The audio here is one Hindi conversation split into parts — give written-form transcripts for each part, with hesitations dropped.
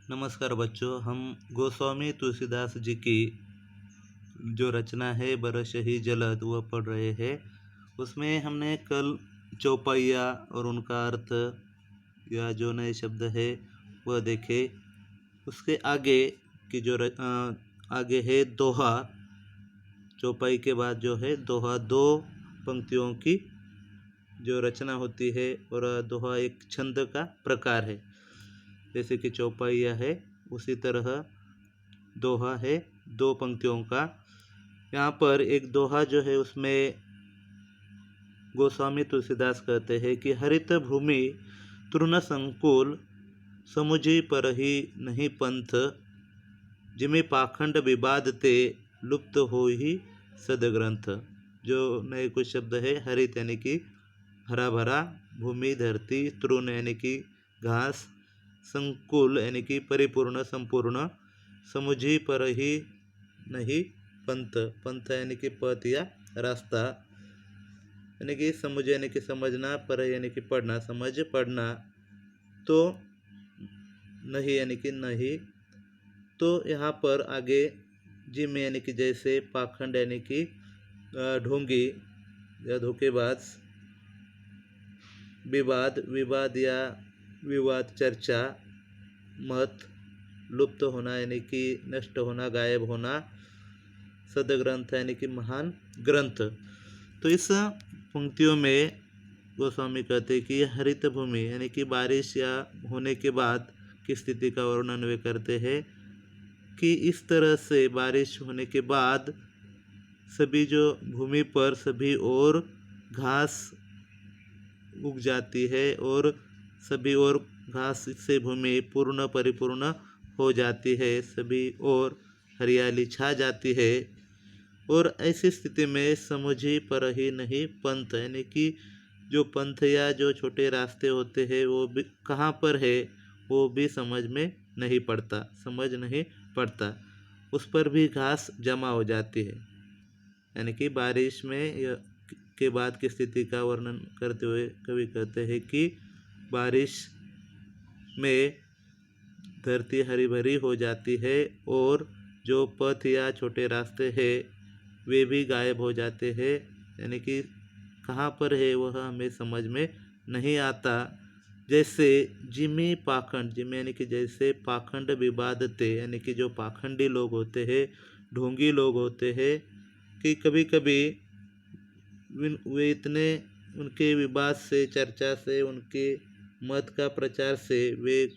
नमस्कार बच्चों, हम गोस्वामी तुलसीदास जी की जो रचना है बरस ही जलद वह पढ़ रहे हैं। उसमें हमने कल चौपाइया और उनका अर्थ या जो नए शब्द है वह देखे। उसके आगे की आगे है दोहा। चौपाई के बाद जो है दोहा, दो पंक्तियों की जो रचना होती है, और दोहा एक छंद का प्रकार है। जैसे कि चौपाइया है उसी तरह दोहा है दो पंक्तियों का। यहाँ पर एक दोहा जो है उसमें गोस्वामी तुलसीदास कहते हैं कि हरित भूमि तृण संकुल समुझी परहि नहीं पंथ, जिमि पाखंड विवाद ते लुप्त हो ही सदग्रंथ। जो नए कुछ शब्द है, हरित यानी कि हरा भरा, भूमि धरती, तृण यानी कि घास, संकुल यानी कि परिपूर्ण संपूर्ण, समुझी परहि नहीं पंथ, पंथ यानी कि पथ या रास्ता, यानी कि समझ यानी कि समझना, पर यानी कि पढ़ना, समझ पढ़ना, तो नहीं यानी कि नहीं। तो यहाँ पर आगे जिम यानी कि जैसे, पाखंड यानी कि ढोंगी या धोखेबाज, विवाद विवाद या विवाद चर्चा, मत लुप्त होना यानी कि नष्ट होना, गायब होना, सदग्रंथ यानी कि महान ग्रंथ। तो इस पंक्तियों में गोस्वामी कहते हैं कि हरित भूमि यानी कि बारिश या होने के बाद की स्थिति का वर्णन वे करते हैं कि इस तरह से बारिश होने के बाद सभी जो भूमि पर सभी और घास उग जाती है, और सभी और घास से भूमि पूर्ण परिपूर्ण हो जाती है, सभी और हरियाली छा जाती है। और ऐसी स्थिति में समुझी पर ही नहीं पंथ, यानी कि जो पंथ या जो छोटे रास्ते होते हैं वो भी कहाँ पर है वो भी समझ में नहीं पड़ता, समझ नहीं पड़ता, उस पर भी घास जमा हो जाती है। यानी कि बारिश में के बाद की स्थिति का वर्णन करते हुए कवि कहते हैं कि बारिश में धरती हरी भरी हो जाती है, और जो पथ या छोटे रास्ते हैं वे भी गायब हो जाते हैं, यानी कि कहाँ पर है वह हमें समझ में नहीं आता। जैसे जिमी पाखंड, जिमी यानी कि जैसे, पाखंड विवादते यानी कि जो पाखंडी लोग होते हैं, ढोंगी लोग होते हैं, कि कभी कभी वे इतने उनके विवाद से, चर्चा से, उनके मत का प्रचार से वे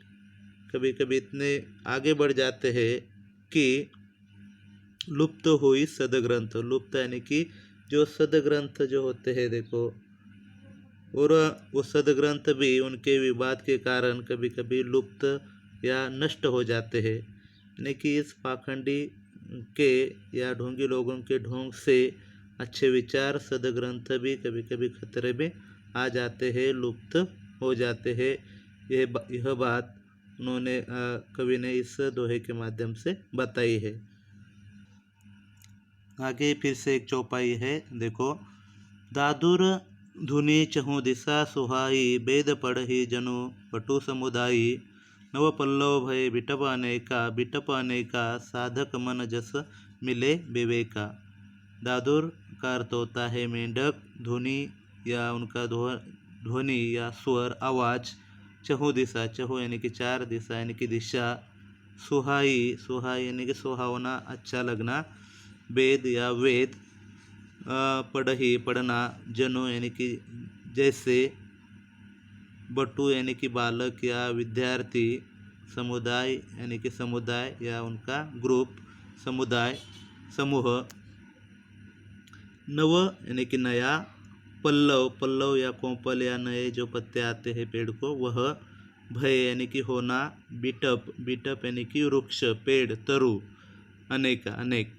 कभी कभी इतने आगे बढ़ जाते हैं कि लुप्त हुई सदग्रंथ, लुप्त यानी कि जो सदग्रंथ जो होते हैं देखो, और वो सदग्रंथ भी उनके विवाद के कारण कभी कभी लुप्त या नष्ट हो जाते हैं। यानी कि इस पाखंडी के या ढोंगी लोगों के ढोंग से अच्छे विचार, सदग्रंथ भी कभी कभी खतरे में आ जाते हैं, लुप्त हो जाते हैं। यह बात उन्होंने कवि ने इस दोहे के माध्यम से बताई है। आगे फिर से एक चौपाई है, देखो। दादुर धुनि चहु दिशा सुहाई, वेद पढ़हि जनु पटु समुदायी, नव पल्लव भय बिटप अनेका, बिटप अनेका साधक मन जस मिले विवेका। दादुर का अर्थ होता है मेंढक, धुनि या उनका ध्वनि या स्वर, आवाज, चहु दिशा, चहु यानी कि चार, दिशा यानी कि दिशा, सुहाई, सुहाई यानी कि सुहावना, अच्छा लगना, वेद या वेद, पढ़ही पढ़ना, जनो यानी कि जैसे, बटु यानी कि बालक या विद्यार्थी, समुदाय यानी कि समुदाय या उनका ग्रुप, समुदाय, समूह, नव यानी कि नया, पल्लव, पल्लव या कोंपल या नए जो पत्ते आते हैं पेड़ को वह, भय यानी कि होना, बिटप, बिटप यानी कि वृक्ष, पेड़, तरु, अनेका अनेक।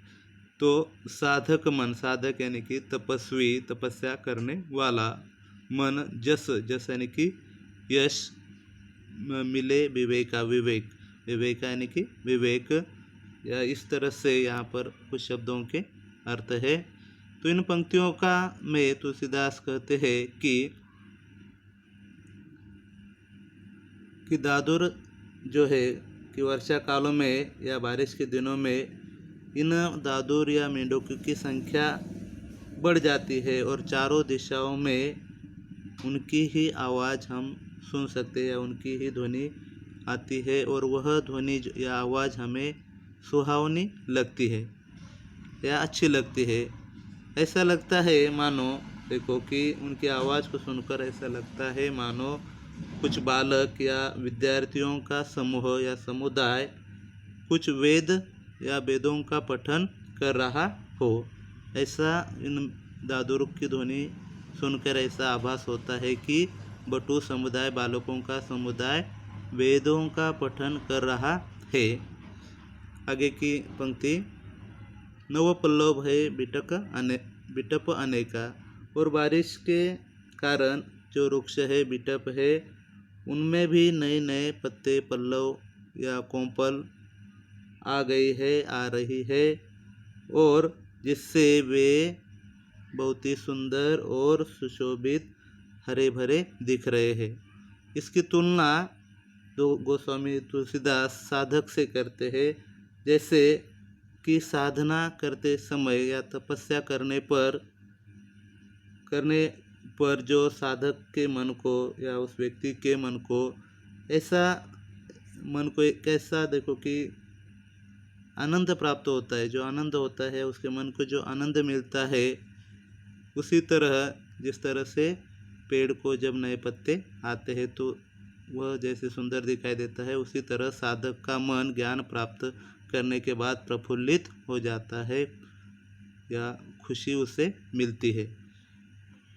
तो साधक मन, साधक यानी कि तपस्वी, तपस्या करने वाला, मन, जस, जस यानी कि यश, मिले विवेका, विवेक, विवेका यानी कि विवेक, या इस तरह से यहाँ पर कुछ शब्दों के अर्थ है। तो इन पंक्तियों का में तुलसीदास कहते हैं कि दादुर जो है कि वर्षा कालों में या बारिश के दिनों में इन दादुर या मेंढकों की संख्या बढ़ जाती है और चारों दिशाओं में उनकी ही आवाज़ हम सुन सकते हैं या उनकी ही ध्वनि आती है और वह ध्वनि या आवाज़ हमें सुहावनी लगती है या अच्छी लगती है। ऐसा लगता है मानो, देखो कि उनकी आवाज़ को सुनकर ऐसा लगता है मानो कुछ बालक या विद्यार्थियों का समूह या समुदाय कुछ वेद या वेदों का पठन कर रहा हो। ऐसा इन दादुर की ध्वनि सुनकर ऐसा आभास होता है कि बटू समुदाय, बालकों का समुदाय वेदों का पठन कर रहा है। आगे की पंक्ति, नवपल्लव है बिटप अनेका। और बारिश के कारण जो वृक्ष है, बिटप है, उनमें भी नए नए पत्ते, पल्लव या कोंपल आ गई है, आ रही है, और जिससे वे बहुत ही सुंदर और सुशोभित हरे भरे दिख रहे हैं। इसकी तुलना दो गोस्वामी तुलसीदास साधक से करते हैं, जैसे कि साधना करते समय या तपस्या करने पर जो साधक के मन को या उस व्यक्ति के मन को ऐसा एक ऐसा देखो कि आनंद प्राप्त होता है, जो आनंद होता है उसके मन को जो आनंद मिलता है, उसी तरह जिस तरह से पेड़ को जब नए पत्ते आते हैं तो वह जैसे सुंदर दिखाई देता है, उसी तरह साधक का मन ज्ञान प्राप्त करने के बाद प्रफुल्लित हो जाता है या खुशी उसे मिलती है।